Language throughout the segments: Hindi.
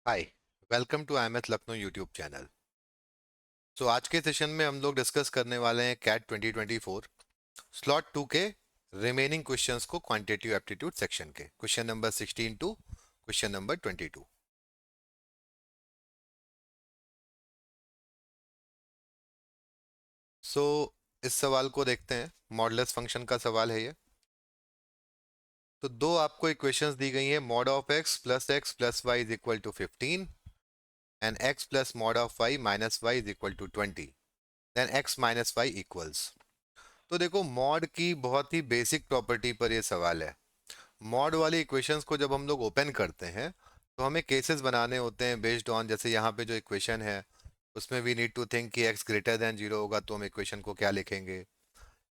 Hi. Welcome to IMS Lucknow YouTube channel. आज के सेशन में हम लोग डिस्कस करने वाले हैं कैट 2024 स्लॉट 2 के रिमेनिंग क्वेश्चंस को क्वांटिटेटिव एप्टीट्यूड सेक्शन के question number 16 to question number 22। So इस सवाल को देखते हैं। मॉडुलस फंक्शन का सवाल है ये। तो दो आपको इक्वेशंस दी गई हैं, mod of x plus y is equal to 15 and x plus mod of y minus y is equal to 20, then x minus y equals. तो देखो, मॉड की बहुत ही बेसिक प्रॉपर्टी पर ये सवाल है। मॉड वाली इक्वेशंस को जब हम लोग ओपन करते हैं तो हमें केसेस बनाने होते हैं बेस्ड ऑन, जैसे यहाँ पे जो इक्वेशन है उसमें वी नीड टू थिंक कि x ग्रेटर देन जीरो होगा तो हम इक्वेशन को क्या लिखेंगे,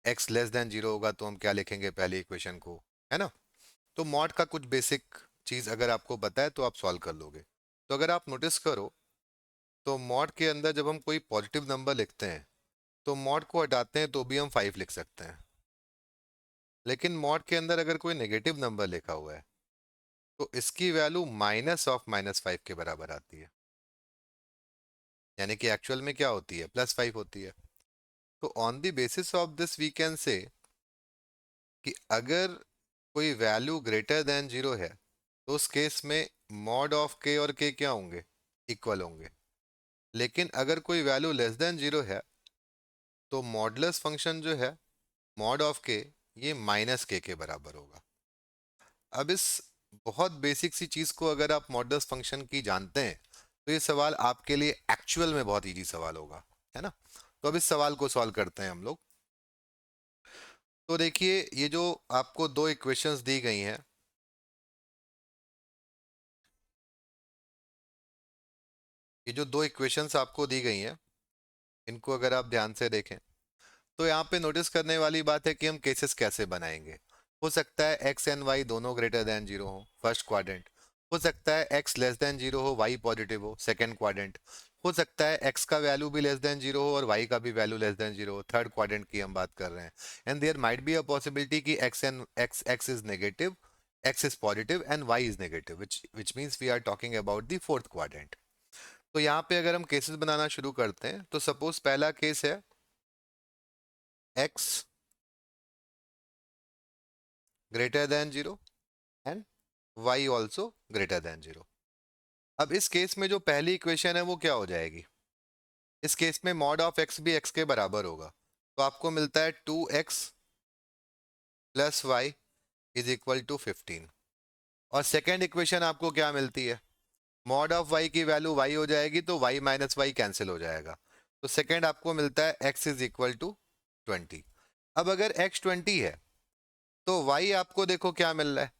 x लेस देन जीरो होगा तो हम क्या लिखेंगे पहली इक्वेशन को, है ना। तो मॉड का कुछ बेसिक चीज अगर आपको पता है तो आप सॉल्व कर लोगे। तो अगर आप नोटिस करो तो मॉड के अंदर जब हम कोई पॉजिटिव नंबर लिखते हैं तो मॉड को हटाते हैं तो भी हम 5 लिख सकते हैं। लेकिन मॉड के अंदर अगर कोई नेगेटिव नंबर लिखा हुआ है तो इसकी वैल्यू माइनस ऑफ -5 के बराबर आती है। यानी कि एक्चुअल में क्या होती है, +5 होती है। तो on the basis of this we can say कि अगर कोई वैल्यू ग्रेटर देन जीरो है तो उस केस में मॉड ऑफ के और के क्या होंगे, इक्वल होंगे। लेकिन अगर कोई वैल्यू लेस देन जीरो है तो मॉडुलस फंक्शन जो है मॉड ऑफ के, ये माइनस के बराबर होगा। अब इस बहुत बेसिक सी चीज को अगर आप मॉडुलस फंक्शन की जानते हैं तो ये सवाल आपके लिए एक्चुअल में बहुत इजी सवाल होगा, है ना। तो अब इस सवाल को सॉल्व करते हैं हम लोग। तो देखिए, ये जो आपको दो इक्वेशंस दी गई हैं, ये जो दो इक्वेशंस आपको दी गई हैं इनको अगर आप ध्यान से देखें तो यहाँ पे नोटिस करने वाली बात है कि हम केसेस कैसे बनाएंगे। हो सकता है एक्स एंड वाई दोनों ग्रेटर देन जीरो हो, फर्स्ट क्वाड्रेंट। हो सकता है एक्स लेस देन जीरो हो, वाई पॉजिटिव हो, सेकंड क्वाड्रेंट। हो सकता है एक्स का वैल्यू भी लेस देन जीरो हो और वाई का भी वैल्यू लेस देन जीरो हो, थर्ड क्वाड्रेंट की हम बात कर रहे हैं। And there might be a possibility कि x is negative, x is positive and y is negative, which means we are talking about the fourth quadrant. तो यहाँ पे अगर हम केसेस बनाना शुरू करते हैं तो सपोज पहला केस है x greater than zero and y also greater than zero. अब इस केस में जो पहली इक्वेशन है वो क्या हो जाएगी, इस केस में मॉड ऑफ x भी x के बराबर होगा। तो आपको मिलता है 2x plus y is equal to 15। और सेकेंड इक्वेशन आपको क्या मिलती है, मॉड ऑफ y की वैल्यू y हो जाएगी तो y माइनस वाई कैंसिल हो जाएगा। तो सेकेंड आपको मिलता है x इज इक्वल टू 20। अब अगर x 20 है तो y आपको देखो क्या मिल रहा है।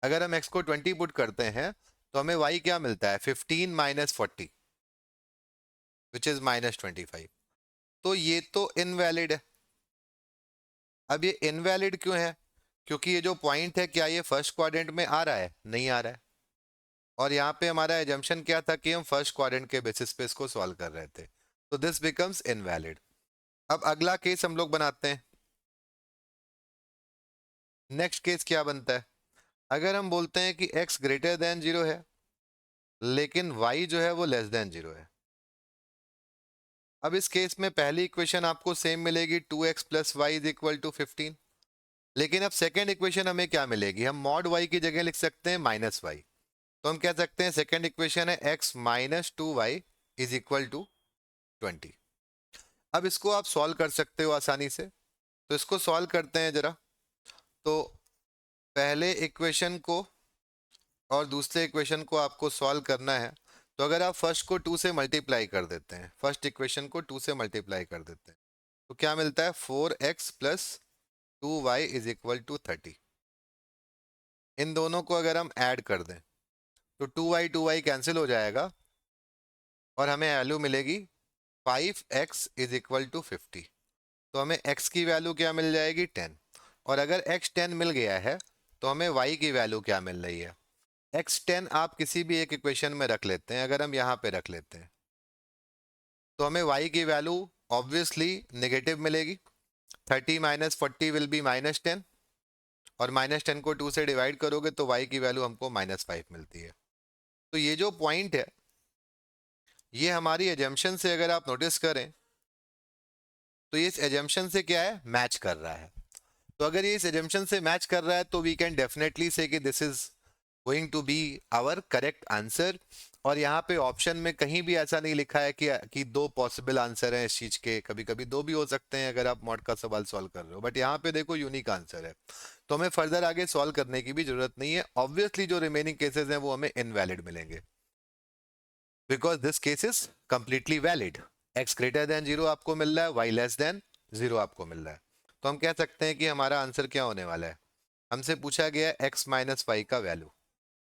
अगर हम x को 20 पुट करते हैं तो हमें y क्या मिलता है, 15 माइनस 40 विच इज -25। तो ये तो इनवैलिड है। अब ये इनवैलिड क्यों है, क्योंकि ये जो पॉइंट है क्या ये फर्स्ट क्वाड्रेंट में आ रहा है, नहीं आ रहा है। और यहाँ पे हमारा एजम्पशन क्या था कि हम फर्स्ट क्वाड्रेंट के बेसिस पे इसको सॉल्व कर रहे थे। तो दिस बिकम्स इनवैलिड। अब अगला केस हम लोग बनाते हैं। नेक्स्ट केस क्या बनता है, अगर हम बोलते हैं कि x ग्रेटर देन जीरो है लेकिन y जो है वो लेस देन जीरो है। अब इस केस में पहली इक्वेशन आपको सेम मिलेगी, 2x plus y is equal to 15। लेकिन अब सेकेंड इक्वेशन हमें क्या मिलेगी, हम मॉड y की जगह लिख सकते हैं -y। तो हम कह सकते हैं सेकेंड इक्वेशन है x minus 2y is equal to 20। अब इसको आप सॉल्व कर सकते हो आसानी से। तो इसको सॉल्व करते हैं जरा। तो पहले इक्वेशन को और दूसरे इक्वेशन को आपको सॉल्व करना है। तो अगर आप फर्स्ट को 2 से मल्टीप्लाई कर देते हैं, फर्स्ट इक्वेशन को 2 से मल्टीप्लाई कर देते हैं तो क्या मिलता है, 4x plus 2y is equal to 30। इन दोनों को अगर हम ऐड कर दें तो 2y कैंसिल हो जाएगा और हमें वैल्यू मिलेगी 5x इज इक्वल टू 50। तो हमें x की वैल्यू क्या मिल जाएगी, 10। और अगर x 10 मिल गया है तो हमें y की वैल्यू क्या मिल रही है, x 10 आप किसी भी एक इक्वेशन में रख लेते हैं। अगर हम यहाँ पे रख लेते हैं तो हमें y की वैल्यू ऑब्वियसली नेगेटिव मिलेगी। 30 माइनस 40 विल बी -10 और -10 को 2 से डिवाइड करोगे तो y की वैल्यू हमको -5 मिलती है। तो ये जो पॉइंट है ये हमारी एजम्पशन से अगर आप नोटिस करें तो ये इस एजम्पशन से क्या है, मैच कर रहा है। तो अगर ये इस एजम्पशन से मैच कर रहा है तो वी कैन डेफिनेटली से कि this is going to be our correct answer. और यहाँ पे ऑप्शन में कहीं भी ऐसा नहीं लिखा है कि दो पॉसिबल आंसर हैं इस चीज के, कभी कभी दो भी हो सकते हैं अगर आप मॉड का सवाल सॉल्व कर रहे हो, बट यहाँ पे देखो यूनिक आंसर है। तो हमें फर्दर आगे सॉल्व करने की भी जरूरत नहीं है। ऑब्वियसली जो रिमेनिंग केसेस हैं वो हमें इनवैलिड मिलेंगे, because this case is completely valid. X greater than zero आपको मिल रहा है, वाई लेस देन जीरो आपको मिल रहा है। तो हम कह सकते हैं कि हमारा आंसर क्या होने वाला है। हमसे पूछा गया है एक्स माइनस वाई का value,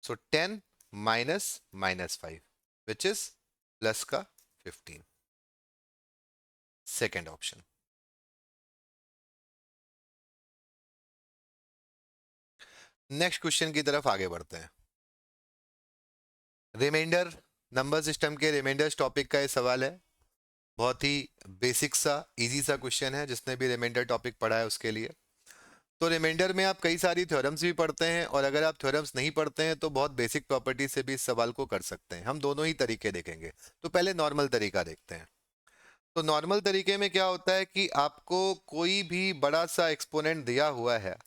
so 10 minus minus 5 which is plus का 15, सेकेंड ऑप्शन। नेक्स्ट क्वेश्चन की तरफ आगे बढ़ते हैं। रिमाइंडर नंबर सिस्टम के रिमाइंडर्स टॉपिक का ये सवाल है। बहुत ही बेसिक सा इजी सा क्वेश्चन है, जिसने भी रिमाइंडर टॉपिक पढ़ा है उसके लिए। तो रिमाइंडर में आप कई सारी थ्योरम्स भी पढ़ते हैं, और अगर आप थ्योरम्स नहीं पढ़ते हैं तो बहुत बेसिक प्रॉपर्टी से भी इस सवाल को कर सकते हैं। हम दोनों ही तरीके देखेंगे। तो पहले नॉर्मल तरीका देखते हैं। तो नॉर्मल तरीके में क्या होता है कि आपको कोई भी बड़ा सा एक्सपोनेंट दिया हुआ है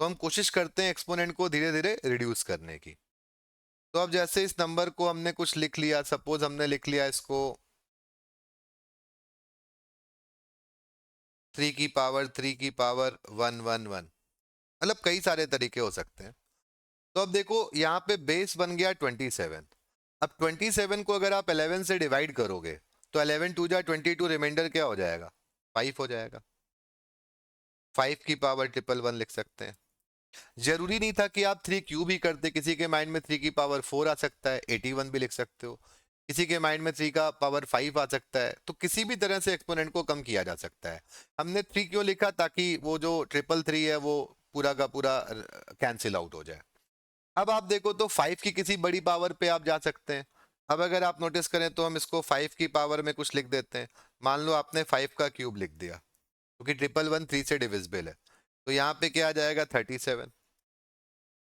तो हम कोशिश करते हैं एक्सपोनेंट को धीरे धीरे रिड्यूस करने की। तो अब जैसे इस नंबर को हमने कुछ लिख लिया, सपोज हमने लिख लिया इसको 3 की पावर 3 की पावर 111, मतलब कई सारे तरीके हो सकते हैं। तो अब देखो यहाँ पे बेस बन गया 27। अब 27 को अगर आप 11 से डिवाइड करोगे तो 11 टू जा 22, रिमाइंडर क्या हो जाएगा, 5 हो जाएगा। 5 की पावर 111 लिख सकते हैं। जरूरी नहीं था कि आप 3 क्यूब ही करते, किसी के माइंड में 3 की पावर 4 आ सकता है, 81 भी लिख सकते हो। किसी के माइंड में 3 का पावर 5 आ सकता है, तो किसी भी तरह से एक्सपोनेंट को कम किया जा सकता है। हमने 3 क्यों लिखा, ताकि वो जो 333 है वो पूरा का पूरा कैंसिल आउट हो जाए। अब आप देखो तो 5 की किसी बड़ी पावर पे आप जा सकते हैं। अब अगर आप नोटिस करें तो हम इसको 5 की पावर में कुछ लिख देते हैं। मान लो आपने 5 का क्यूब लिख दिया, क्योंकि 111 3 से डिविजिबल है। तो यहाँ पे क्या आ जाएगा, 37।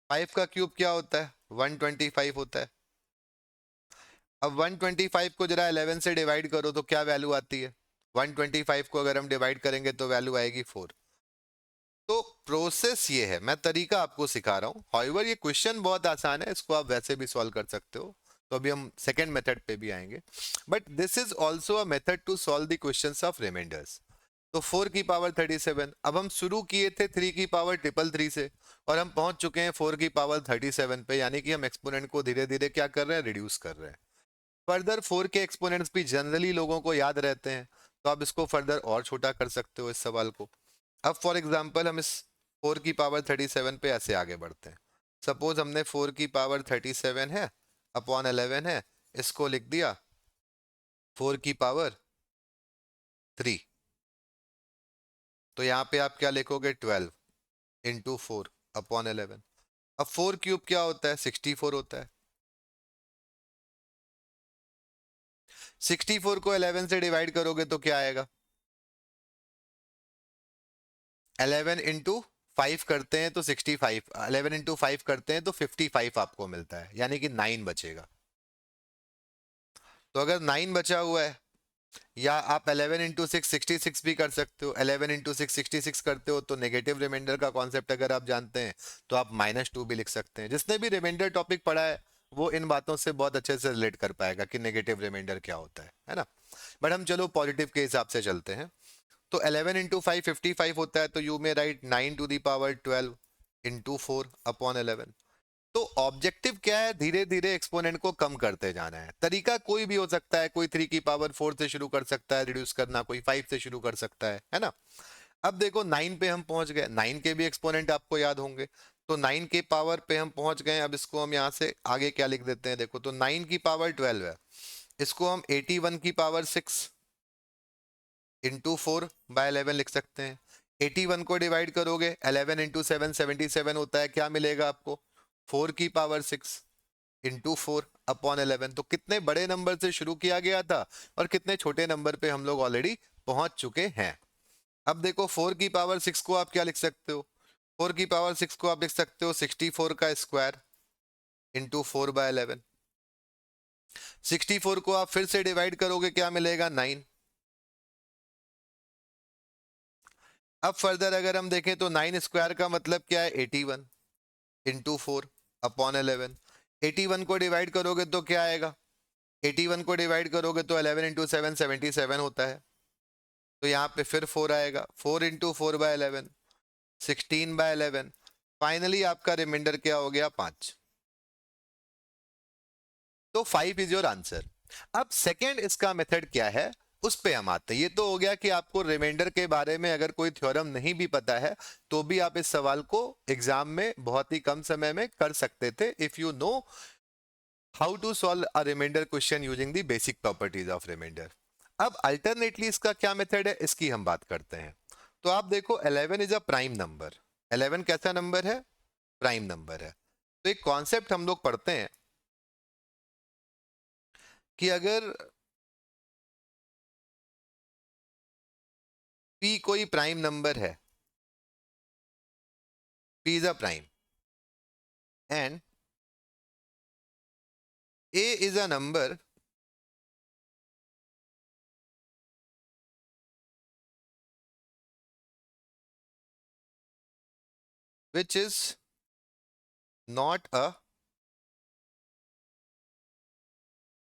5 का क्यूब क्या होता है, 125 होता है। अब 125 को जरा 11 से डिवाइड करो तो क्या वैल्यू आती है, 125 को अगर हम डिवाइड करेंगे तो वैल्यू आएगी 4। तो प्रोसेस ये है, मैं तरीका आपको सिखा रहा हूँ। हाउएवर ये क्वेश्चन बहुत आसान है, इसको आप वैसे भी सॉल्व कर सकते हो। तो अभी हम सेकेंड मेथड पे भी आएंगे, but this is also a method to solve the questions of remainders. तो 4 की पावर 37, अब हम शुरू किए थे 3 की पावर 333 से, और हम पहुंच चुके हैं 4 की पावर 37 पे, यानी कि हम एक्सपोनेंट को धीरे धीरे क्या कर रहे हैं, रिड्यूस कर रहे हैं। फर्दर 4 के एक्सपोनेंट्स भी जनरली लोगों को याद रहते हैं, तो आप इसको फर्दर और छोटा कर सकते हो इस सवाल को। अब फॉर एग्जाम्पल हम इस 4 की पावर 37 पे ऐसे आगे बढ़ते हैं। सपोज हमने 4 की पावर 37 है अपॉन 11 है, इसको लिख दिया 4 की पावर 3। तो यहाँ पे आप क्या लिखोगे, 12 इंटू 4 अपॉन 11। अब 4 क्यूब क्या होता है, 64 होता है। 64 को 11 से डिवाइड करोगे तो क्या आएगा, 11 इंटू 5 करते हैं तो 65, 11 इंटू 5 करते हैं तो 55 आपको मिलता है, यानी कि 9 बचेगा। तो अगर 9 बचा हुआ है, या आप 11 इंटू 6 66 भी कर सकते हो। 11 इंटू 6 66 करते हो तो नेगेटिव रिमाइंडर का कॉन्सेप्ट अगर आप जानते हैं तो आप -2 भी लिख सकते हैं। जिसने भी रिमाइंडर टॉपिक पढ़ा है वो इन बातों से बहुत अच्छे से रिलेट कर पाएगा कि नेगेटिव रिमाइंडर क्या होता है ना। बट हम चलो पॉजिटिव के हिसाब से चलते हैं। तो 11 इंटू 5 55 होता है, तो you may write 9 to the power 12 into 4 upon 11। तो ऑब्जेक्टिव क्या है, धीरे धीरे एक्सपोनेंट को कम करते जाना है। तरीका कोई भी हो सकता है, कोई 3 की पावर 4 से शुरू कर सकता है रिड्यूस करना, कोई 5 से शुरू कर सकता है ना। अब देखो 9 पे हम पहुंच गए, 9 के भी एक्सपोनेंट आपको याद होंगे। तो 9 के पावर पे हम पहुंच गए। अब इसको हम यहां से आगे क्या लिख देते हैं, देखो तो 9 की पावर 12 है, इसको हम 81 की पावर 6 इंटू 4 बाय 11 लिख सकते हैं। 81 को डिवाइड करोगे 11 इंटू 7 77 होता है, क्या मिलेगा आपको, 4 की पावर 6 इंटू 4 अपॉन 11। तो कितने बड़े नंबर से शुरू किया गया था और कितने छोटे नंबर पे हम लोग ऑलरेडी पहुंच चुके हैं। अब देखो 4 की पावर 6 को आप क्या लिख सकते हो, 4 की पावर 6 को आप लिख सकते हो 64 का स्क्वायर इंटू 4 बाय 11। 64 को आप फिर से डिवाइड करोगे, क्या मिलेगा? 9। अब फर्दर अगर हम देखें तो 9 स्क्वायर का मतलब क्या है? 81 इंटू 4 अपॉन 11। 81 को डिवाइड करोगे तो क्या आएगा? 81 को डिवाइड करोगे तो 11 इंटू 7 77 होता है। तो यहाँ पे फिर 4 आएगा, 4 इंटू 4 बाय 11, 16 बाय 11। फाइनली आपका रिमाइंडर क्या हो गया? 5। तो 5 इज योर आंसर। अब सेकेंड इसका मेथड क्या है, उस पे हम आते हैं। ये तो हो गया कि आपको रिमाइंडर के बारे में अगर कोई थ्योरम नहीं भी पता है तो भी आप इस सवाल को एग्जाम में बहुत ही कम समय में कर सकते थे, if you know how to solve a remainder question using the basic properties of remainder. अब अल्टरनेटली इसका क्या मेथड है, इसकी हम बात करते हैं। तो आप देखो 11 इज अ प्राइम नंबर। 11 कैसा नंबर है? प्राइम नंबर है। तो एक कॉन्सेप्ट हम लोग पढ़ते हैं कि अगर p कोई प्राइम नंबर है, p is a prime, and a is a number which is not a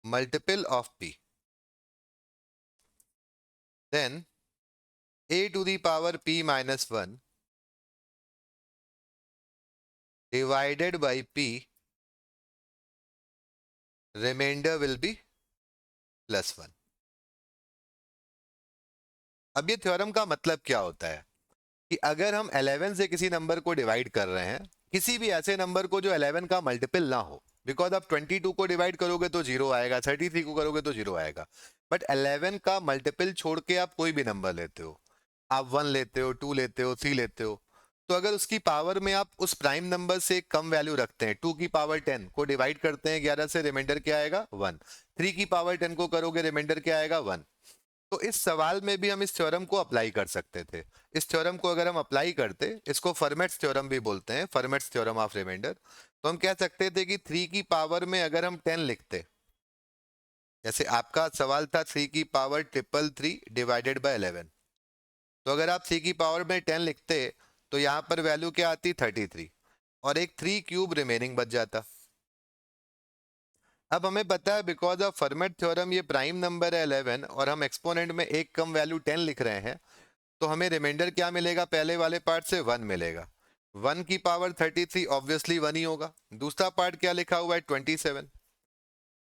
multiple of p, then a to the power p minus 1 divided by p, remainder will be +1। अब ये थ्योरम का मतलब क्या होता है कि अगर हम 11 से किसी नंबर को डिवाइड कर रहे हैं, किसी भी ऐसे नंबर को जो 11 का मल्टीपल ना हो, बिकॉज आप 22 को डिवाइड करोगे तो 0 आएगा, 33 को करोगे तो 0 आएगा, बट 11 का मल्टीपल छोड़ के आप कोई भी नंबर लेते हो, आप 1 लेते हो, 2 लेते हो, 3 लेते हो, तो अगर उसकी पावर में आप उस प्राइम नंबर से कम वैल्यू रखते हैं, 2 की पावर 10 को डिवाइड करते हैं 11 से, रिमाइंडर क्या आएगा? 1। 3 की पावर 10 को करोगे, रिमाइंडर क्या आएगा? 1। तो इस सवाल में भी हम इस थ्योरम को अप्लाई कर सकते थे। इस थ्योरम को अगर हम अप्लाई करते, इसको फर्मेट्स थ्योरम भी बोलते हैं, फर्मेट्स थ्योरम ऑफ रिमाइंडर, तो हम कह सकते थे कि 3 की पावर में अगर हम 10 लिखते, जैसे आपका सवाल था 3 की पावर 333 डिवाइडेड बाय 11, तो अगर आप 3 की पावर में 10 लिखते तो यहां पर वैल्यू क्या आती? 33, और एक 3 क्यूब रिमेनिंग बच जाता। अब हमें पता है बिकॉज ऑफ फर्मेट थ्योरम ये प्राइम नंबर है 11, और हम एक्सपोनेंट में एक कम वैल्यू 10 लिख रहे हैं, तो हमें रिमाइंडर क्या मिलेगा? पहले वाले पार्ट से 1 मिलेगा। 1 की पावर 33 ऑब्वियसली 1 ही होगा। दूसरा पार्ट क्या लिखा हुआ है? 27।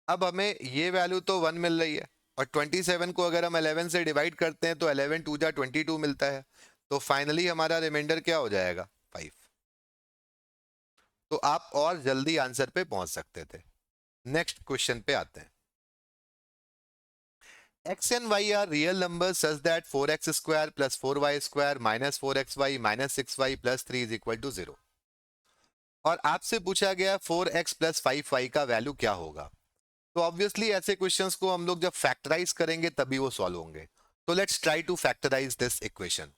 अब हमें ये वैल्यू तो 1 मिल रही है, और 27 को अगर हम 11 से डिवाइड करते हैं तो 11 2 जा 22 मिलता है, तो फाइनली हमारा रिमाइंडर क्या हो जाएगा? 5। तो आप और जल्दी आंसर पे पहुंच सकते थे। नेक्स्ट क्वेश्चन पे आते हैं। X and y are real numbers such that 4x square plus 4y square minus 4xy minus 6y plus 3 is equal to 0। और आपसे पूछा गया 4x प्लस 5y का वैल्यू क्या होगा। तो ऑब्वियसली ऐसे क्वेश्चंस को हम लोग जब फैक्टराइज करेंगे तभी वो सॉल्व होंगे। तो let's try to factorize this equation.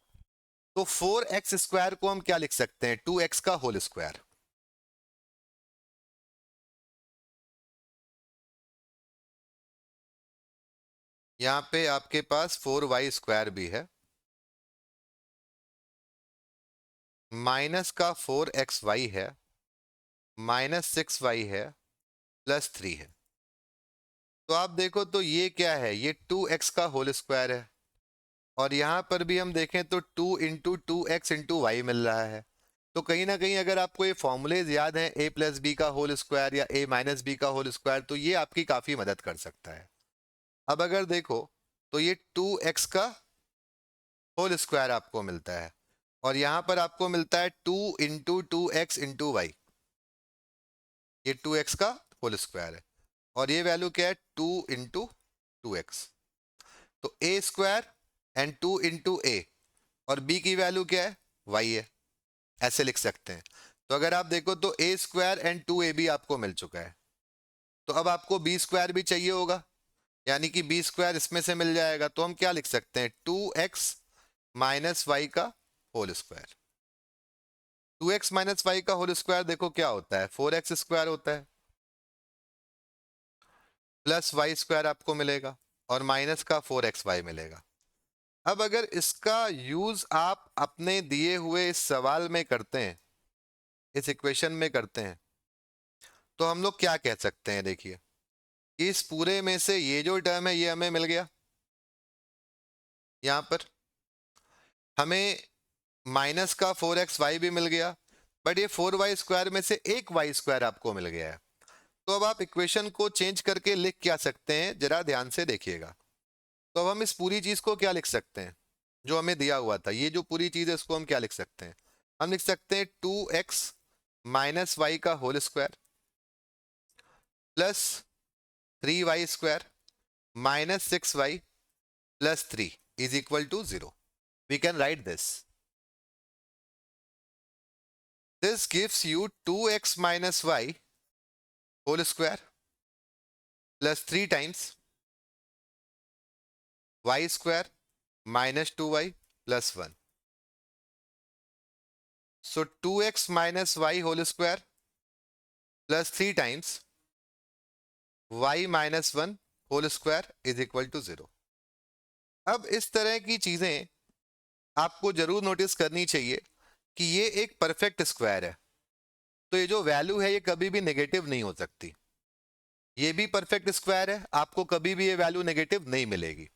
तो 4x स्क्वायर को हम क्या लिख सकते हैं? 2x का होल स्क्वायर। यहां पे आपके पास 4y स्क्वायर भी है, माइनस का 4xy है, माइनस 6y है, प्लस 3 है। तो आप देखो तो ये क्या है? ये 2x का होल स्क्वायर है, और यहां पर भी हम देखें तो 2 इंटू 2x इंटू वाई मिल रहा है। तो कहीं ना कहीं अगर आपको ये फॉर्मूलेज याद हैं, a प्लस बी का होल स्क्वायर या a माइनस बी का होल स्क्वायर, तो ये आपकी काफी मदद कर सकता है। अब अगर देखो तो ये 2x का होल स्क्वायर आपको मिलता है, और यहां पर आपको मिलता है 2 इंटू 2x इंटू वाई। ये 2x का होल स्क्वायर है, और ये वैल्यू क्या है? 2 इंटू 2x। तो a स्क्वायर एंड 2 इंटू ए, और b की वैल्यू क्या है? y है। ऐसे लिख सकते हैं। तो अगर आप देखो तो a स्क्वायर एंड 2ab आपको मिल चुका है, तो अब आपको b स्क्वायर भी चाहिए होगा, यानी कि b स्क्वायर इसमें से मिल जाएगा। तो हम क्या लिख सकते हैं? 2x माइनस वाई का whole square. 2x minus y का होल स्क्वायर देखो क्या होता है? 4x स्क्वायर होता है। प्लस वाई स्क्वायर आपको मिलेगा और माइनस का 4xy मिलेगा। अब अगर इसका यूज आप अपने दिए हुए इस सवाल में करते हैं, इस इक्वेशन में करते हैं, तो हम लोग क्या कह सकते हैं? देखिए, इस पूरे में से ये जो टर्म है ये हमें मिल गया, यहां पर हमें माइनस का 4xy भी मिल गया, बट ये 4y स्क्वायर में से एक वाई स्क्वायर आपको मिल गया है। तो अब आप इक्वेशन को चेंज करके लिख क्या सकते हैं, जरा ध्यान से देखिएगा। तो अब हम इस पूरी चीज को क्या लिख सकते हैं जो हमें दिया हुआ था, ये जो पूरी चीज है इसको हम क्या लिख सकते हैं? हम लिख सकते हैं 2x माइनस वाई का whole square plus 3y square minus 6y plus 3 is equal to 0। We can write this. This gives you 2x minus y whole square plus 3 times y square minus 2y plus 1। So 2x minus y whole square plus 3 times y minus 1 whole square is equal to 0। अब इस तरह की चीजें आपको जरूर नोटिस करनी चाहिए कि ये एक परफेक्ट स्क्वायर है, तो ये जो वैल्यू है ये कभी भी नेगेटिव नहीं हो सकती। ये भी परफेक्ट स्क्वायर है, आपको कभी भी ये वैल्यू नेगेटिव नहीं मिलेगी।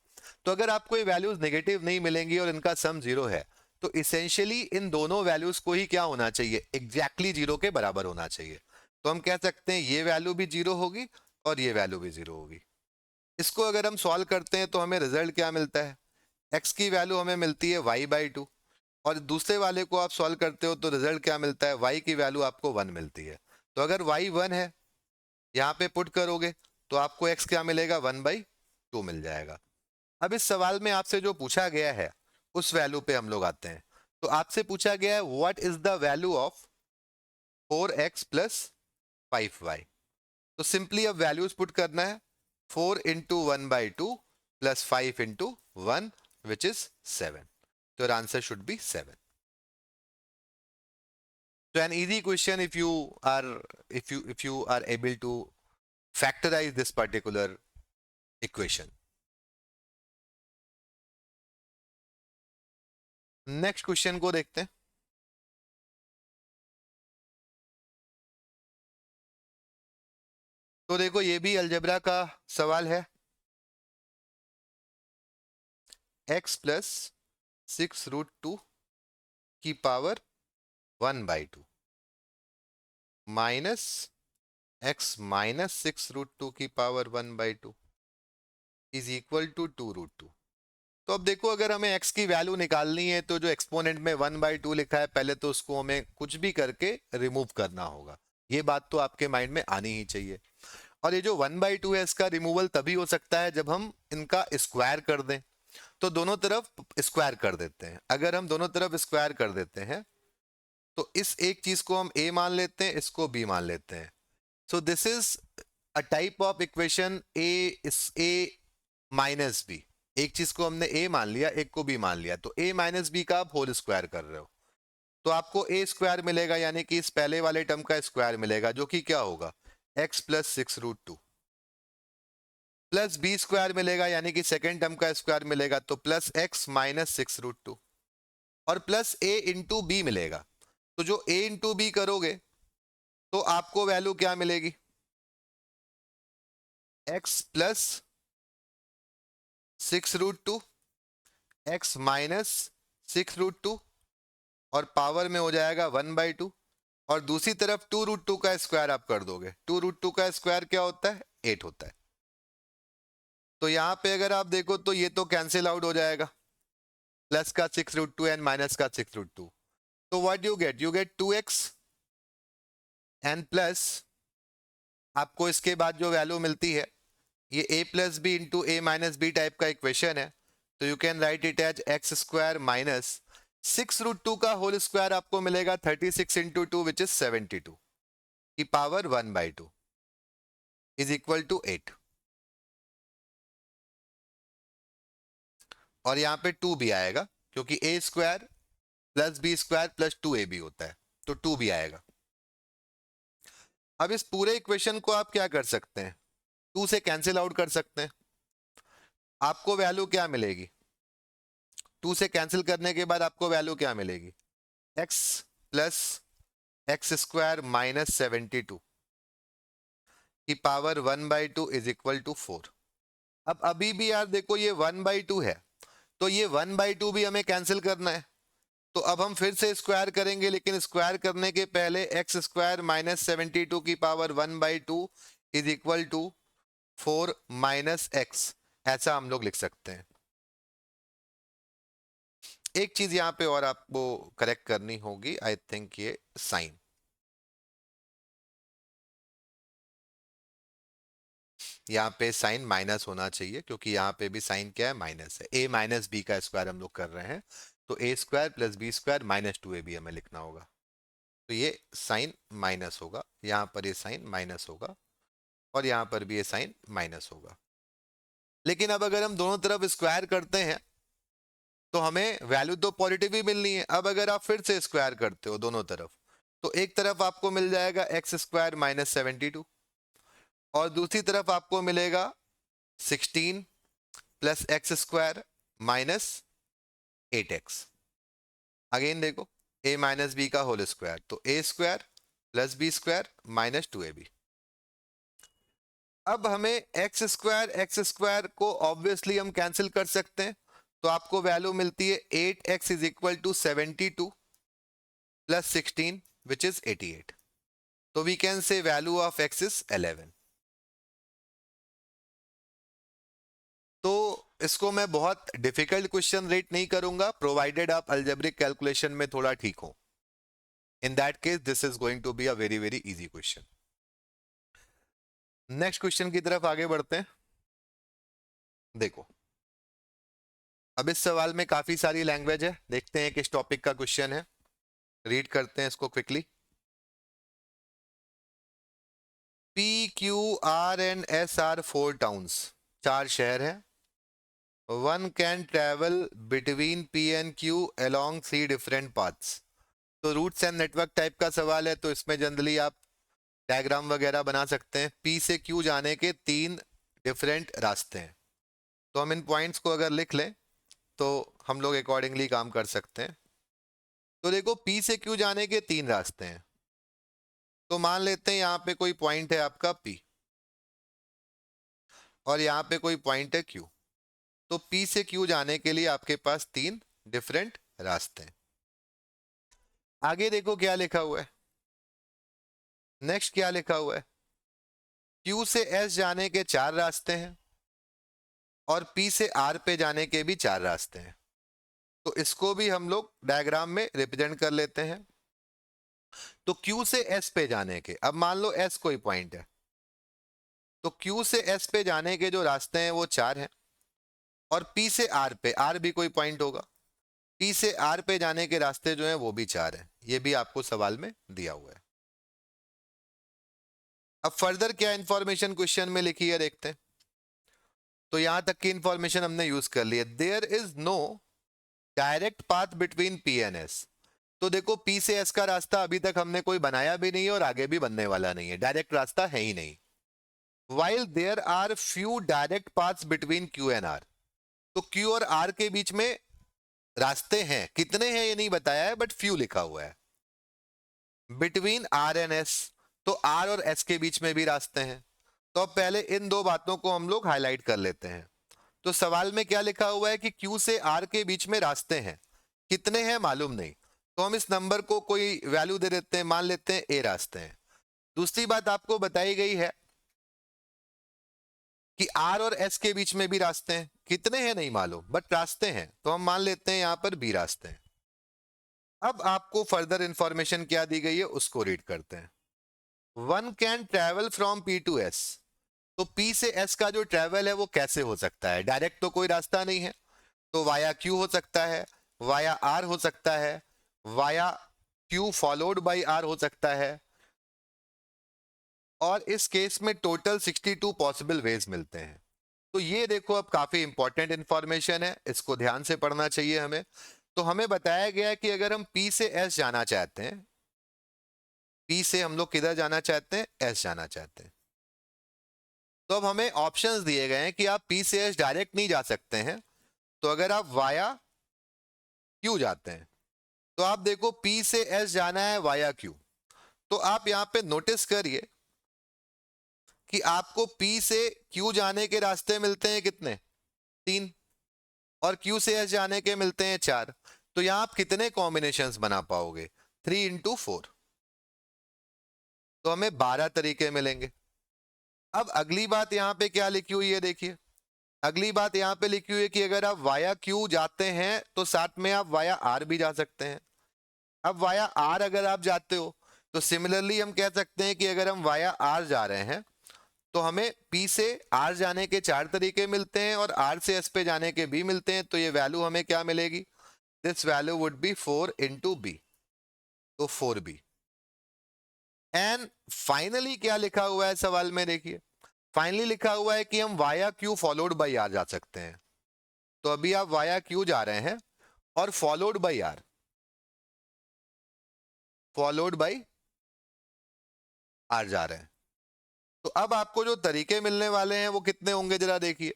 तो अगर आपको ये वैल्यूज नेगेटिव नहीं मिलेंगी और इनका सम 0 है, तो इसेंशियली इन दोनों वैल्यूज को ही क्या होना चाहिए? एग्जैक्टली 0 के बराबर होना चाहिए। तो हम कह सकते हैं ये वैल्यू भी 0 होगी और ये वैल्यू भी 0 होगी। इसको अगर हम सॉल्व करते हैं तो हमें रिजल्ट क्या मिलता है? x की वैल्यू हमें मिलती है y/2, और दूसरे वाले को आप सॉल्व करते हो तो रिजल्ट क्या मिलता है? y की वैल्यू आपको 1 मिलती है। तो अगर y 1 है, यहाँ पे पुट करोगे तो आपको x क्या मिलेगा? 1/2 मिल जाएगा। अब इस सवाल में आपसे जो पूछा गया है उस वैल्यू पे हम लोग आते हैं। तो आपसे पूछा गया है what is the value of 4x plus 5y। तो सिंपली अब वैल्यूज पुट करना है। 4 into 1/2 plus 5 into 1 which is 7। तो your answer should be 7। So an easy question if you are able to factorize this particular equation। Next question को देखते हैं। तो देखो ये भी अलजेब्रा का सवाल है। x प्लस 6√2 की पावर 1/2 माइनस x माइनस 6√2 की पावर 1/2 इज इक्वल टू 2√2। तो अब देखो, अगर हमें x की वैल्यू निकालनी है तो जो एक्सपोनेंट में 1/2 लिखा है पहले तो उसको हमें कुछ भी करके रिमूव करना होगा। ये बात तो आपके माइंड में आनी ही चाहिए। और ये जो 1/2 है इसका रिमूवल तभी हो सकता है जब हम इनका स्क्वायर कर दें। तो दोनों तरफ स्क्वायर कर देते हैं। अगर हम दोनों तरफ स्क्वायर कर देते हैं तो इस एक चीज को हम a मान लेते हैं, इसको b मान लेते हैं। So this is a type of equation a minus b। एक चीज को हमने a मान लिया, एक को b मान लिया, तो a माइनस b का आप होल स्क्वायर कर रहे हो तो आपको a स्क्वायर मिलेगा, यानी कि इस पहले वाले टर्म का स्क्वायर मिलेगा, जो कि क्या होगा? x plus 6√2 plus b square मिलेगा, यानी कि सेकेंड टर्म का स्क्वायर मिलेगा, तो प्लस x माइनस 6√2 और प्लस a इंटू बी मिलेगा। तो जो a इंटू बी करोगे तो आपको वैल्यू क्या मिलेगी? x प्लस 6√2 x माइनस 6√2 और पावर में हो जाएगा 1/2, और दूसरी तरफ 2√2 का स्क्वायर आप कर दोगे। 2√2 का स्क्वायर क्या होता है? 8 होता है। तो यहां पे अगर आप देखो तो ये तो कैंसिल आउट हो जाएगा, प्लस का 6√2 एंड माइनस का 6√2। तो what you get? You get 2x and plus आपको इसके बाद जो वैल्यू मिलती है ये a plus b into a minus b type का इक्वेशन है। तो you can write it as x square minus 6√2 का होल स्क्वायर आपको मिलेगा 36 इंटू 2 विच इज 72 की पावर 1/2 इज इक्वल टू 8। और यहाँ पे 2 भी आएगा क्योंकि a square plus b square plus 2ab होता है, तो 2 भी आएगा। अब इस पूरे इक्वेशन को आप क्या कर सकते हैं? 2 से कैंसिल आउट कर सकते हैं। आपको वैल्यू क्या मिलेगी? 2 से कैंसिल करने के बाद आपको वैल्यू क्या मिलेगी? x plus x square minus 72 की पावर 1/2 इज इक्वल टू 4। अब अभी भी यार देखो ये 1/2 है, तो ये 1/2 भी हमें कैंसिल करना है। तो अब हम फिर से स्क्वायर करेंगे, लेकिन स्क्वायर करने के पहले एक्स स्क्वायर माइनस 72 की power 1/2 is equal to 4 minus x, ऐसा हम लोग लिख सकते हैं। एक चीज यहां पे और आपको करेक्ट करनी होगी, आई थिंक ये साइन, यहाँ पे साइन माइनस होना चाहिए, क्योंकि यहाँ पे भी साइन क्या है? माइनस है। ए माइनस बी का स्क्वायर हम लोग कर रहे हैं, तो a square plus b square minus 2 a b हमें लिखना होगा। तो ये साइन माइनस होगा, यहाँ पर ये साइन माइनस होगा, और यहाँ पर भी ये साइन माइनस होगा। लेकिन अब अगर हम दोनों तरफ स्क्वायर करते हैं तो हमें वैल्यू तो पॉजिटिव ही मिलनी है। अब अगर आप फिर से स्क्वायर करते हो दोनों तरफ, तो एक तरफ आपको मिल जाएगा एक्स स्क्वायर माइनस 72, और दूसरी तरफ आपको मिलेगा 16 plus x square minus 8x। Again देखो, a माइनस बी का होल स्क्वायर, तो a square plus b square minus 2ab। अब हमें एक्स स्क्वायर को ऑब्वियसली हम कैंसिल कर सकते हैं, तो आपको वैल्यू मिलती है 8x is equal to 72 plus 16 which is 88। तो we can say value of x is 11। तो इसको मैं बहुत डिफिकल्ट क्वेश्चन रेट नहीं करूंगा, प्रोवाइडेड आप अलजेब्रिक कैलकुलेशन में थोड़ा ठीक हो। In that case this is going to be a very very easy question. Next question की तरफ आगे बढ़ते हैं। देखो, अब इस सवाल में काफी सारी लैंग्वेज है, देखते हैं किस टॉपिक का क्वेश्चन है। रीड करते हैं इसको quickly. P, Q, R and S are 4 towns, 4 शहर हैं। One can travel between P and Q along 3 different paths. तो रूट्स एंड नेटवर्क टाइप का सवाल है, तो इसमें जनरली आप डायग्राम वगैरह बना सकते हैं। P से Q जाने के 3 डिफरेंट रास्ते हैं, तो हम इन पॉइंट्स को अगर लिख लें तो हम लोग अकॉर्डिंगली काम कर सकते हैं। तो देखो, P से Q जाने के 3 रास्ते हैं, तो मान लेते हैं यहाँ पे कोई पॉइंट है आपका P, और यहाँ पे कोई पॉइंट है Q। तो P से Q जाने के लिए आपके पास 3 डिफरेंट रास्ते हैं। आगे देखो क्या लिखा हुआ है, नेक्स्ट क्या लिखा हुआ है, Q से S जाने के 4 रास्ते हैं, और P से R पे जाने के भी 4 रास्ते हैं। तो इसको भी हम लोग डायग्राम में रिप्रेजेंट कर लेते हैं। तो Q से S पे जाने के, अब मान लो S कोई पॉइंट है, तो Q से S पे जाने के जो रास्ते हैं वो 4 हैं, और P से R पे, R भी कोई पॉइंट होगा, P से R पे जाने के रास्ते जो हैं वो भी 4 हैं। ये भी आपको सवाल में दिया हुआ है। अब फर्दर क्या इंफॉर्मेशन क्वेश्चन में लिखी है देखते हैं। तो यहां तक की इंफॉर्मेशन हमने यूज कर ली है। There is no direct path between P and S। तो देखो, P से S का रास्ता अभी तक हमने कोई बनाया भी नहीं है, और आगे भी बनने वाला नहीं है, डायरेक्ट रास्ता है ही नहीं। While there are few direct paths between Q and R, तो Q और R के बीच में रास्ते हैं, कितने हैं ये नहीं बताया है, बट फ्यू लिखा हुआ है। बिटवीन R एंड S, तो R और S के बीच में भी रास्ते हैं। तो अब पहले इन दो बातों को हम लोग हाईलाइट कर लेते हैं। तो सवाल में क्या लिखा हुआ है कि Q से R के बीच में रास्ते हैं, कितने हैं मालूम नहीं, तो हम इस नंबर को कोई वैल्यू दे देते हैं, मान लेते हैं A रास्ते हैं। दूसरी बात आपको बताई गई है कि R और S के बीच में भी रास्ते हैं, कितने हैं नहीं मालूम, बट रास्ते हैं, तो हम मान लेते हैं यहां पर B रास्ते हैं। अब आपको फर्दर इंफॉर्मेशन क्या दी गई है उसको रीड करते हैं। One can travel from P to S। तो P से S का जो ट्रेवल है वो कैसे हो सकता है? डायरेक्ट तो कोई रास्ता नहीं है, तो वाया Q हो सकता है, वाया R हो सकता है, via Q followed by R हो सकता है, और इस केस में टोटल 62 पॉसिबल वेज मिलते हैं। तो ये देखो, अब काफी इंपॉर्टेंट इंफॉर्मेशन है, इसको ध्यान से पढ़ना चाहिए हमें। तो हमें बताया गया है कि अगर हम P से S जाना चाहते हैं, P से हम लोग किधर जाना चाहते हैं? S जाना चाहते हैं। तो अब हमें ऑप्शंस दिए गए हैं कि आप P से S डायरेक्ट नहीं जा सकते हैं, तो अगर आप वाया Q जाते हैं, तो आप देखो P से S जाना है वाया Q, तो आप यहां पे नोटिस करिए कि आपको P से Q जाने के रास्ते मिलते हैं कितने, 3, और Q से S जाने के मिलते हैं 4। तो यहां आप कितने कॉम्बिनेशंस बना पाओगे, 3 इंटू 4, तो हमें 12 तरीके मिलेंगे। अब अगली बात यहां पे क्या लिखी हुई है, देखिए अगली बात यहां पे लिखी हुई है कि अगर आप वाया Q जाते हैं तो साथ में आप वाया R भी जा सकते हैं। अब वाया R अगर आप जाते हो तो सिमिलरली हम कह सकते हैं कि अगर हम वाया R जा रहे हैं तो हमें P से R जाने के 4 तरीके मिलते हैं और R से S पे जाने के भी मिलते हैं। तो ये वैल्यू हमें क्या मिलेगी, this value would be 4 into b, तो 4b। एंड फाइनली क्या लिखा हुआ है सवाल में, देखिए फाइनली लिखा हुआ है कि हम via Q followed by R जा सकते हैं। तो अभी आप वाया Q जा रहे हैं और followed by R, followed by R जा रहे हैं। तो अब आपको जो तरीके मिलने वाले हैं वो कितने होंगे जरा देखिए।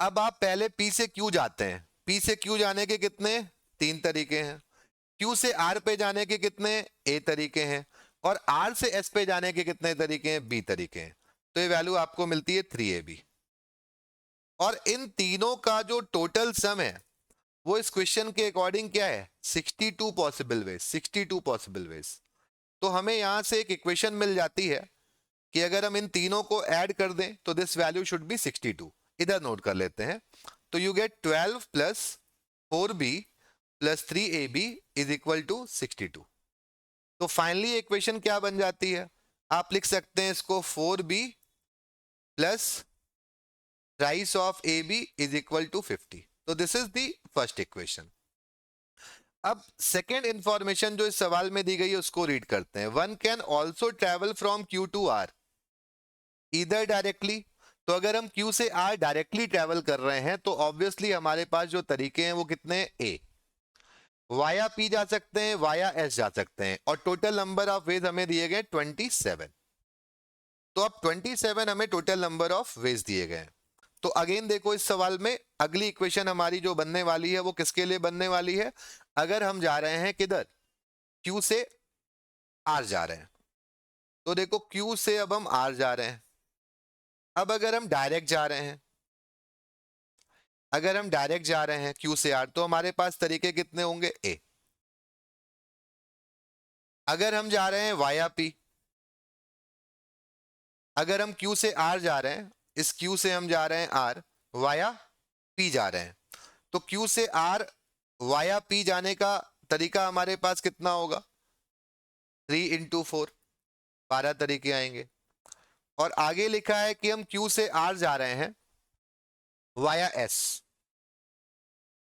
अब आप पहले P से Q जाते हैं, P से Q जाने के कितने, 3 तरीके हैं। Q से R पे जाने के कितने, A तरीके हैं। और R से S पे जाने के कितने तरीके हैं, B तरीके हैं। तो ये वैल्यू आपको मिलती है 3AB। और इन तीनों का जो टोटल सम है वो इस क्वेश्चन के अकॉर्डिंग क्या है, 62 पॉसिबल वेज, 62 पॉसिबल वेज। तो हमें यहां से एक इक्वेशन मिल जाती है कि अगर हम इन तीनों को ऐड कर दें तो दिस वैल्यू शुड बी 62। इधर नोट कर लेते हैं। तो you get 12 plus 4b plus 3ab is equal to 62। तो फाइनली इक्वेशन क्या बन जाती है, आप लिख सकते हैं इसको 4b plus thrice of ab is equal to 50। तो this is the first equation. अब सेकेंड इंफॉर्मेशन जो इस सवाल में दी गई है उसको रीड करते हैं। One can also travel from Q to R इधर डायरेक्टली। तो अगर हम Q से R डायरेक्टली ट्रेवल कर रहे हैं तो ऑब्वियसली हमारे पास जो तरीके हैं वो कितने, A वाया P जा सकते हैं, वाया S जा सकते हैं, और टोटल नंबर ऑफ वेज हमें दिए गए 27। तो अब 27 हमें टोटल नंबर ऑफ वेज दिए गए। तो अगेन देखो इस सवाल में अगली इक्वेशन हमारी जो बनने वाली है वो किसके लिए बनने वाली है, अगर हम जा रहे हैं किधर, Q से R जा रहे हैं। तो देखो Q से अब हम R जा रहे हैं। अब अगर हम डायरेक्ट जा रहे हैं, अगर हम डायरेक्ट जा रहे हैं Q से R तो हमारे पास तरीके कितने होंगे, A। अगर हम जा रहे हैं वाया P, अगर हम Q से R जा रहे हैं, इस Q से हम जा रहे हैं R, वाया P जा रहे हैं, तो Q से R वाया P जाने का तरीका हमारे पास कितना होगा, 3 इंटू 4, 12 तरीके आएंगे। और आगे लिखा है कि हम Q से R जा रहे हैं वाया S,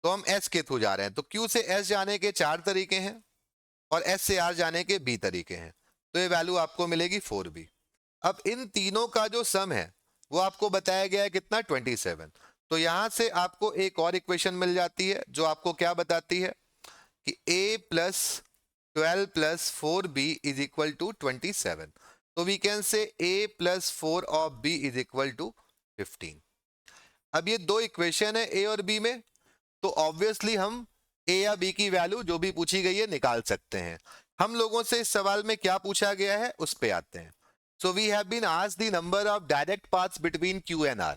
तो हम S के थ्रू जा रहे हैं। तो Q से S जाने के 4 तरीके हैं और S से R जाने के B तरीके हैं। तो ये वैल्यू आपको मिलेगी 4B। अब इन तीनों का जो सम है वो आपको बताया गया है कितना, 27। तो यहां से आपको एक और इक्वेशन मिल जाती है जो आपको क्या बताती है कि A plus 12 plus 4B is equal to 27। तो we can say A plus 4 of B is equal to 15। अब ये दो इक्वेशन है A और B में, तो ऑब्वियसली हम A या B की वैल्यू जो भी पूछी गई है निकाल सकते हैं। हम लोगों से इस सवाल में क्या पूछा गया है उस पे आते हैं। So we have been asked the number of direct paths between Q and R।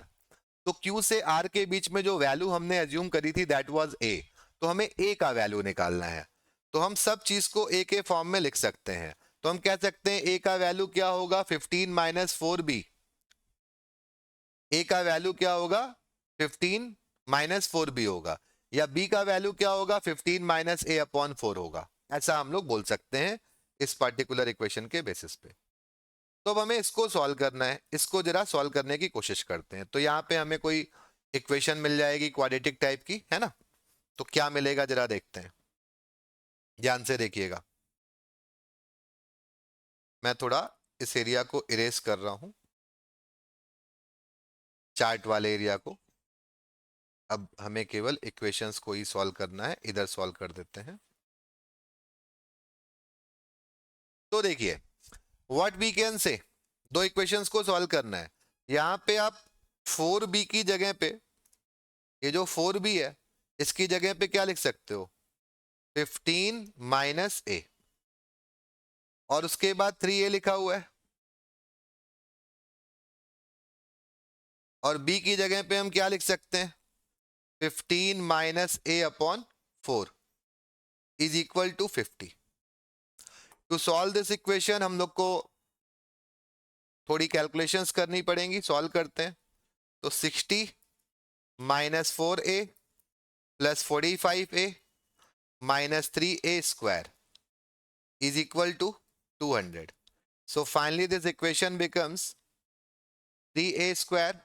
तो Q से R के बीच में जो वैल्यू हमने अज्यूम करी थी दैट वाज A, तो हमें A का वैल्यू निकालना है। तो हम सब चीज को A के फॉर्म में लिख सकते हैं। तो हम कह सकते हैं A का वैल्यू क्या होगा, 15 माइनस 4B। A का वैल्यू क्या होगा, 15 माइनस 4B होगा, या B का वैल्यू क्या होगा, 15 माइनस A अपॉन 4 होगा। ऐसा हम लोग बोल सकते हैं इस पर्टिकुलर इक्वेशन के बेसिस पे। तो अब हमें इसको सॉल्व करना है, इसको जरा सॉल्व करने की कोशिश करते हैं। तो यहाँ पे हमें कोई इक्वेशन मिल जाएगी क्वाड्रेटिक टाइप की, है ना। तो क्या मिलेगा जरा देखते हैं, ध्यान से देखिएगा। मैं थोड़ा इस एरिया को इरेज कर रहा हूं, चार्ट वाले एरिया को। अब हमें केवल इक्वेशंस को ही सॉल्व करना है, इधर सॉल्व कर देते हैं। तो देखिए व्हाट वी कैन से, दो इक्वेशंस को सॉल्व करना है। यहाँ पे आप 4b की जगह पे, ये जो 4b है इसकी जगह पे क्या लिख सकते हो, 15 माइनस ए, और उसके बाद 3a लिखा हुआ है, और b की जगह पे हम क्या लिख सकते हैं, 15 minus a upon 4 is equal to 50। To solve this equation हम लोग को थोड़ी कैलकुलेशंस करनी पड़ेंगी, सॉल्व करते हैं। तो 60 minus 4a plus 45a minus 3a square is equal to 200. So finally this equation becomes 3a square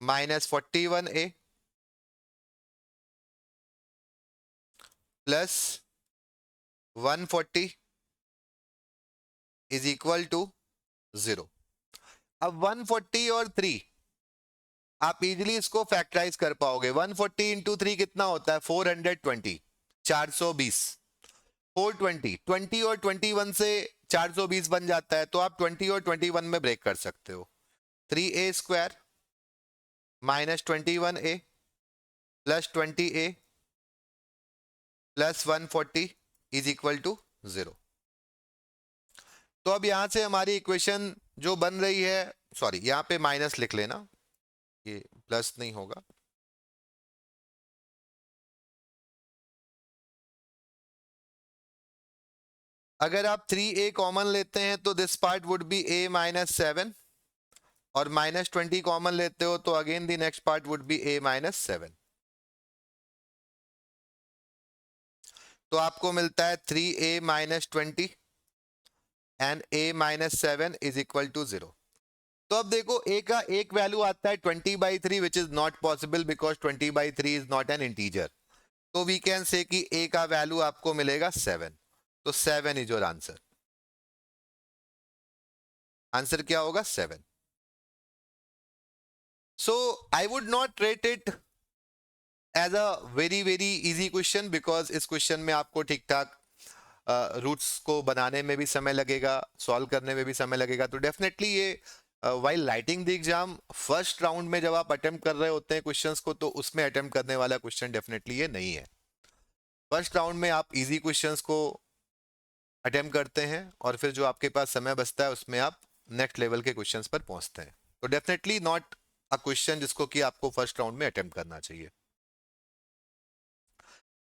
minus 41a plus 140 is equal to 0. अब 140 और 3 आप इजीली इसको फैक्टराइज कर पाओगे। 140 इंटू 3 कितना होता है, 420, 420। 420, 20 और 21 से 420 बन जाता है, तो आप 20 और 21 में ब्रेक कर सकते हो। 3a square minus 21a plus 20a plus 140 is equal to 0। तो अब यहां से हमारी इक्वेशन जो बन रही है, सॉरी यहां पे माइनस लिख लेना, ये प्लस नहीं होगा। अगर आप 3a कॉमन लेते हैं तो this part would be a minus 7, और माइनस 20 कॉमन लेते हो तो again the next part would be a minus 7। तो आपको मिलता है 3a minus 20 and a minus 7 is equal to 0। तो अब देखो a का एक वैल्यू आता है 20/3 which is not possible because 20/3 is not an integer. तो वी कैन से कि a का वैल्यू आपको मिलेगा 7। तो 7 इज योर आंसर। आंसर क्या होगा, 7। So I would not rate it as a very very easy question because इस क्वेश्चन में आपको ठीक ठाक रूट्स को बनाने में भी समय लगेगा, सॉल्व करने में भी समय लगेगा। तो डेफिनेटली ये while writing the exam first round में जब आप अटेम्प्ट कर रहे होते हैं क्वेश्चंस को, तो उसमें अटेम्प्ट करने वाला क्वेश्चन डेफिनेटली ये नहीं है। फर्स्ट राउंड में आप इजी क्वेश्चंस को अटेम्प्ट करते हैं और फिर जो आपके पास समय बचता है उसमें आप नेक्स्ट लेवल के क्वेश्चंस पर पहुंचते हैं। तो डेफिनेटली नॉट अ क्वेश्चन जिसको कि आपको फर्स्ट राउंड में अटेम्प्ट करना चाहिए।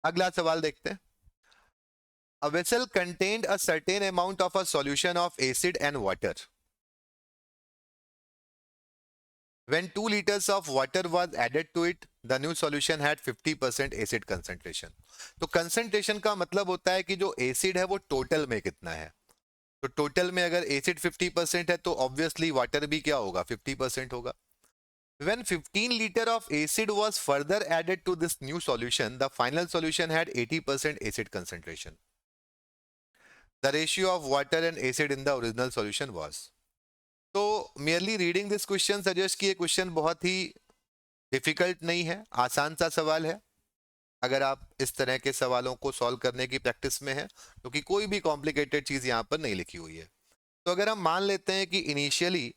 अगला सवाल देखते हैं। A vessel contained a certain amount of a solution of acid and water. When 2 liters of water was added to it, the new solution had 50% acid concentration. तो concentration का मतलब होता है कि जो acid है वो total में कितना है। तो total में अगर acid 50% है तो obviously water भी क्या होगा, 50% होगा। When 15 liter of acid was further added to this new solution, the final solution had 80% acid concentration. The ratio of water and acid in the original solution was. तो merely reading this question suggest कि ये क्वेश्चन बहुत ही डिफिकल्ट नहीं है, आसान सा सवाल है अगर आप इस तरह के सवालों को सॉल्व करने की प्रैक्टिस में है, क्योंकि कोई भी कॉम्प्लिकेटेड चीज यहाँ पर नहीं लिखी हुई है। तो अगर हम मान लेते हैं कि इनिशियली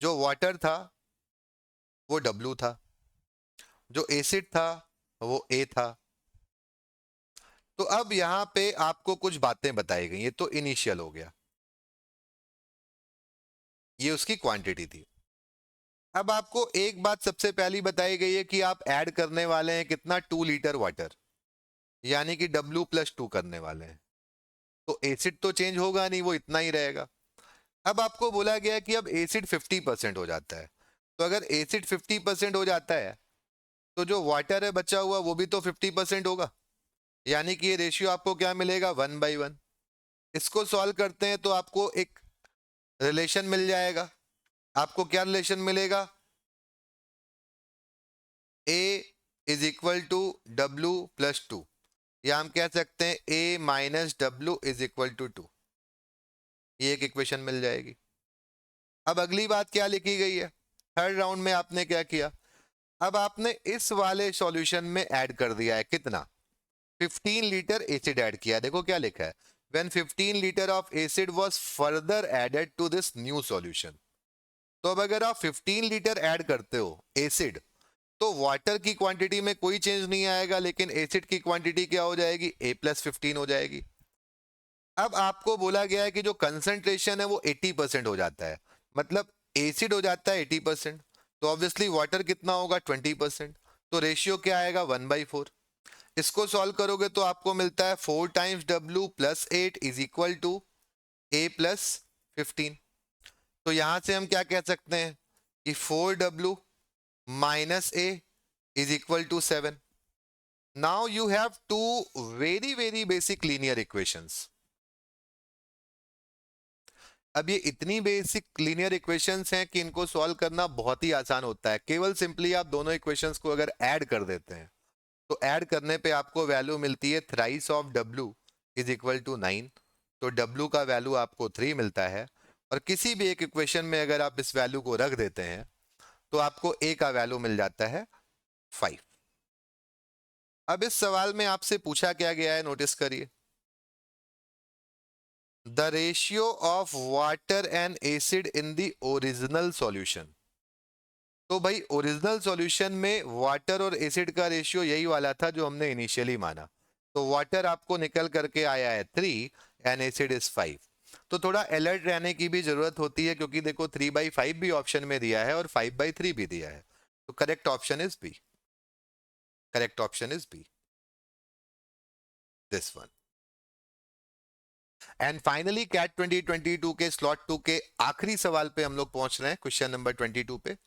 जो वाटर था वो W था, जो एसिड था वो A था, तो अब यहाँ पे आपको कुछ बातें बताई गई। ये तो इनिशियल हो गया, ये उसकी क्वांटिटी थी। अब आपको एक बात सबसे पहली बताई गई है कि आप ऐड करने वाले हैं कितना, 2 लीटर वाटर, यानी कि W+2 करने वाले हैं। तो एसिड तो चेंज होगा नहीं, वो इतना ही रहेगा। अब आपको बोला गया कि अब एसिड 50% हो जाता है, तो अगर एसिड 50% हो जाता है तो जो वाटर है बचा हुआ वो भी तो 50% होगा, यानी कि ये रेशियो आपको क्या मिलेगा, 1/1। इसको सॉल्व करते हैं तो आपको एक रिलेशन मिल जाएगा। आपको क्या रिलेशन मिलेगा, A is equal to W+2, या हम कह सकते हैं A minus W is equal to 2। ये एक इक्वेशन मिल जाएगी। अब अगली बात क्या लिखी गई है, थर्ड राउंड में आपने क्या किया, अब आपने इस वाले सॉल्यूशन में ऐड कर दिया है कितना, 15 लीटर एसिड ऐड किया। देखो क्या लिखा है, when 15 liter of acid was further added to this new solution. तो अब अगर आप 15 लीटर ऐड करते हो एसिड, तो वाटर की क्वांटिटी में कोई चेंज नहीं आएगा, लेकिन एसिड की क्वांटिटी क्या हो जाएगी, A+15 हो जाएगी। अब आपको बोला गया है कि जो कंसंट्रेशन है वो 80% हो जाता है, मतलब एसिड हो जाता है 80%, तो ऑब्वियसली वाटर कितना होगा 20%, तो रेशियो क्या आएगा 1/4। इसको सॉल्व करोगे तो आपको मिलता है 4 times W + 8 is equal to A+15। तो यहां से हम क्या कह सकते हैं कि 4W - A is equal to 7। Now you have to very very basic linear equations. अब ये इतनी बेसिक लीनियर इक्वेशंस हैं कि इनको सॉल्व करना बहुत ही आसान होता है। केवल सिंपली आप दोनों इक्वेशंस को अगर ऐड कर देते हैं तो ऐड करने पे आपको वैल्यू मिलती है thrice of W is equal to 9। तो W का वैल्यू आपको 3 मिलता है, और किसी भी एक इक्वेशन में अगर आप इस वैल्यू को रख देते हैं तो आपको A का वैल्यू मिल जाता है 5। अब इस सवाल में आपसे पूछा क्या गया है, नोटिस करिए, the ratio of water and acid in the original solution. तो भाई ओरिजिनल सॉल्यूशन में वाटर और एसिड का रेशियो यही वाला था जो हमने इनिशियली माना। तो वाटर आपको निकल करके आया है 3 एंड एसिड इज 5। तो थोड़ा अलर्ट रहने की भी जरूरत होती है, क्योंकि देखो 3/5 भी ऑप्शन में दिया है और 5/3 भी दिया है। तो correct option is B, correct option is B, this one. And finally CAT 2022 के स्लॉट 2 के आखिरी सवाल पे हम लोग पहुंच रहे हैं, क्वेश्चन नंबर 22 पे।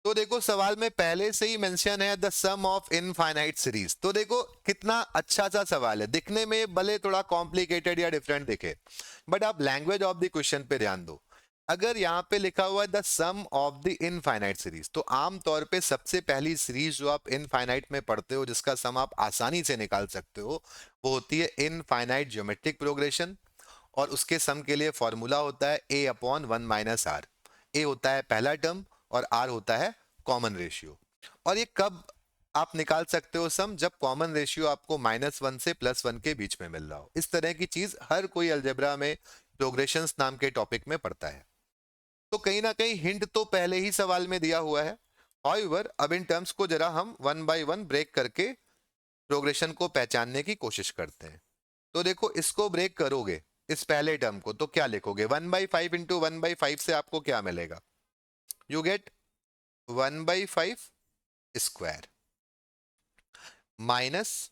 तो देखो सवाल में पहले से ही मेंशन है the sum of infinite series. तो देखो कितना अच्छा सा सवाल है, दिखने में भले थोड़ा कॉम्प्लिकेटेड या डिफरेंट दिखे, बट आप लैंग्वेज ऑफ द क्वेश्चन पे ध्यान दो। अगर यहाँ पे लिखा हुआ है the sum of the infinite series, तो आमतौर पे सबसे पहली सीरीज जो आप इनफाइनाइट में पढ़ते हो, जिसका सम आप आसानी से निकाल सकते हो, वो होती है इनफाइनाइट ज्योमेट्रिक प्रोग्रेशन। और उसके सम के लिए फॉर्मूला होता है A/1 - R। ए होता है पहला टर्म और आर होता है कॉमन रेशियो। और ये कब आप निकाल सकते हो सम, जब कॉमन रेशियो आपको -1 से +1 के बीच में मिल रहा हो। इस तरह की चीज हर कोई अलजेब्रा में प्रोग्रेशंस नाम के टॉपिक में पढ़ता है। तो कहीं ना कहीं हिंट तो पहले ही सवाल में दिया हुआ है। हाउएवर अब इन टर्म्स को जरा हम 1 बाय 1 ब्रेक करके प्रोग्रेशन को पहचानने की कोशिश करते हैं। तो देखो इसको ब्रेक करोगे इस पहले टर्म को, तो क्या लिखोगे 1/5 इंटू 1/5 से आपको क्या मिलेगा, you get 1/5 square minus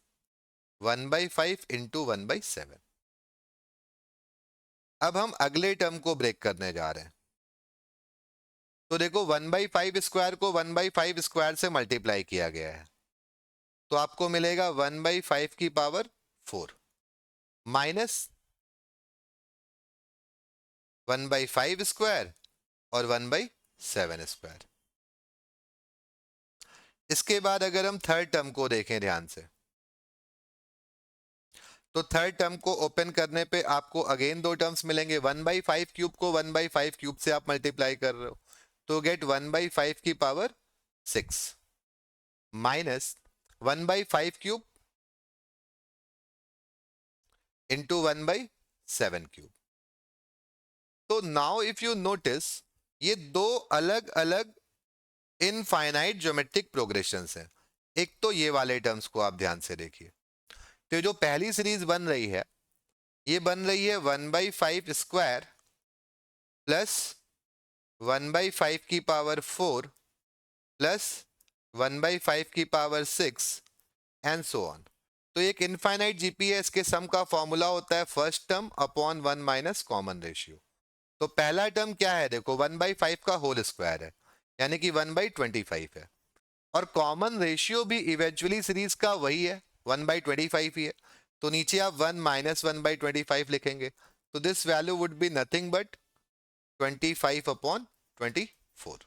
1/5 into 1/7। अब हम अगले टर्म को ब्रेक करने जा रहे हैं। तो देखो 1/5 स्क्वायर को 1/5 स्क्वायर से मल्टीप्लाई किया गया है, तो आपको मिलेगा 1/5 की पावर 4 माइनस 1/5 स्क्वायर और 1/7 स्क्वायर। इसके बाद अगर हम थर्ड टर्म को देखें ध्यान से, तो थर्ड टर्म को ओपन करने पे आपको अगेन दो टर्म्स मिलेंगे। 1/5 क्यूब को 1/5 क्यूब से आप मल्टीप्लाई कर रहे हो, तो गेट 1/5 की power 6 minus 1/5 cube into 1/7 cube. तो नाउ इफ यू नोटिस ये दो अलग अलग इनफाइनाइट ज्योमेट्रिक प्रोग्रेशंस हैं। एक तो ये वाले टर्म्स को आप ध्यान से देखिए, तो जो पहली सीरीज बन रही है ये बन रही है 1/5 स्क्वायर प्लस 1/5 की पावर 4 प्लस 1/5 की पावर 6 एंड सो ऑन। तो एक इनफाइनाइट जीपीएस के सम का फॉर्मूला होता है first term upon 1 minus common ratio. तो पहला टर्म क्या है, देखो 1/5 का होल स्क्वायर है, यानी कि 1/25 है, और कॉमन रेशियो भी इवेंचुअली सीरीज का वही है 1/25 ही है। तो नीचे आप 1 माइनस 1/25 लिखेंगे, तो this value would be nothing but 25/24।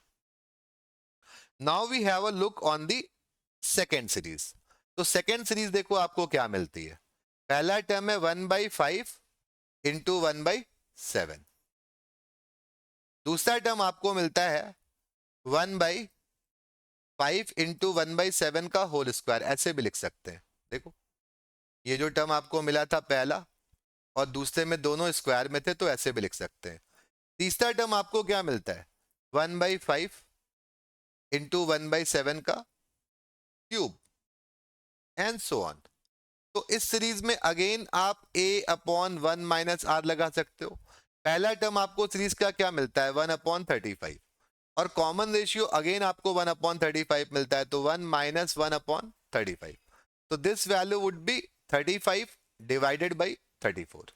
Now we have a look on the second series. तो सेकेंड सीरीज देखो आपको क्या मिलती है, पहला टर्म है 1/5 इंटू 1/7, दूसरा टर्म आपको मिलता है 1/5 इंटू 1/7 का होल स्क्वायर, ऐसे भी लिख सकते हैं। देखो ये जो टर्म आपको मिला था पहला, और दूसरे में दोनों स्क्वायर में थे, तो ऐसे भी लिख सकते हैं। तीसरा टर्म आपको क्या मिलता है, 1/5 इंटू 1/7 का क्यूब एंड सो ऑन। तो इस सीरीज में अगेन आप a/1 माइनस आर लगा सकते हो। पहला टर्म आपको सीरीज का क्या मिलता है, 1/35, और कॉमन रेशियो अगेन आपको 1/35 मिलता है, तो 1 माइनस 1/35। तो this value would B 35 divided by 34।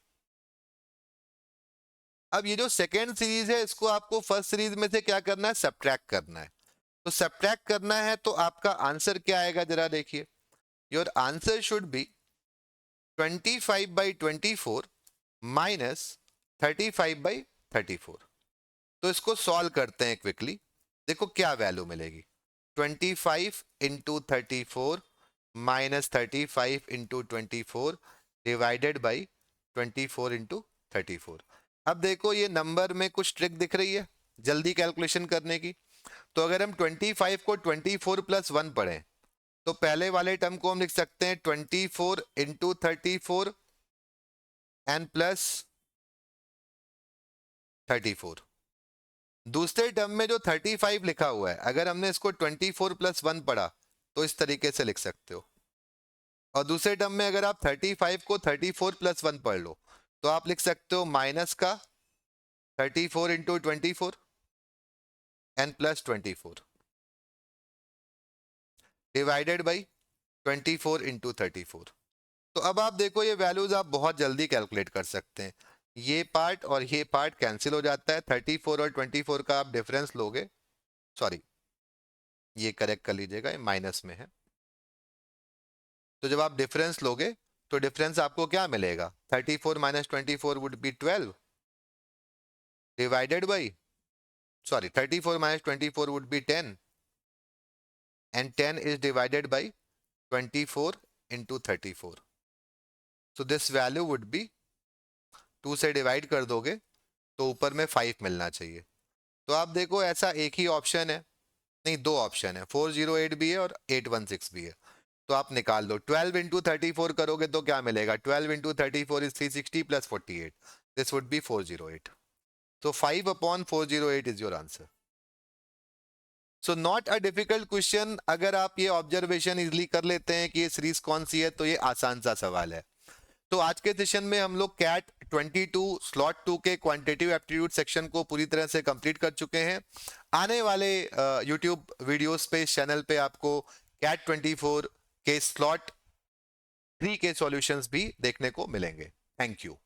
अब ये जो सेकेंड सीरीज है, इसको आपको फर्स्ट सीरीज में से क्या करना है, सब्ट्रैक्ट करना है। तो सब्ट्रैक्ट करना है तो आपका आंसर क्या आएगा, जरा देखिए। Your answer should be 25/24 minus 35/34। तो इसको सॉल्व करते हैं क्विकली। देखो क्या वैल्यू मिलेगी, 25 into 34 minus 35 into 24 divided by 24 into 34। अब देखो ये नंबर में कुछ ट्रिक दिख रही है जल्दी कैलकुलेशन करने की। तो अगर हम 25 को 24 प्लस 1 पढ़ें, तो पहले वाले टर्म को हम लिख सकते हैं 24 इंटू 34 एंड प्लस 34। दूसरे टर्म में जो 35 लिखा हुआ है, अगर हमने इसको 24 प्लस 1 पढ़ा, तो इस तरीके से लिख सकते हो। और दूसरे टर्म में अगर आप 35 को 34 प्लस 1 पढ़ लो, तो आप लिख सकते हो माइनस का 34 into 24 and plus 24 divided by 24 into 34। तो अब आप देखो ये वैल्यूज आप बहुत जल्दी कैलकुलेट कर सकते हैं। ये पार्ट और ये पार्ट कैंसिल हो जाता है, 34 और 24 का आप डिफरेंस लोगे, सॉरी ये करेक्ट कर लीजिएगा, ये माइनस में है। तो जब आप डिफरेंस लोगे तो डिफरेंस आपको क्या मिलेगा, 34 minus 24 would be 12 divided by, sorry 34 minus 24 would be 10 and 10 is divided by 24 into 34। So this value would B, 2 से डिवाइड कर दोगे तो ऊपर में 5 मिलना चाहिए। तो आप देखो ऐसा एक ही ऑप्शन है, नहीं दो ऑप्शन है, 408 भी है और 816 भी है। तो आप निकाल दो, 12 इंटू 34 करोगे तो क्या मिलेगा, 12 into 34 is 360 plus 48, this would be 408। तो 5/408 is your answer. So not a difficult question. अगर आप ये ऑब्जर्वेशन इजिली कर लेते हैं कि ये सीरीज कौन सी है, तो ये आसान सा सवाल है। तो आज के सेशन में हम लोग कैट 22 स्लॉट 2 के क्वांटिटेटिव एप्टीट्यूड सेक्शन को पूरी तरह से कंप्लीट कर चुके हैं। आने वाले यूट्यूब वीडियोस पे, इस चैनल पे आपको कैट 24 के स्लॉट 3 के सॉल्यूशंस भी देखने को मिलेंगे। Thank you.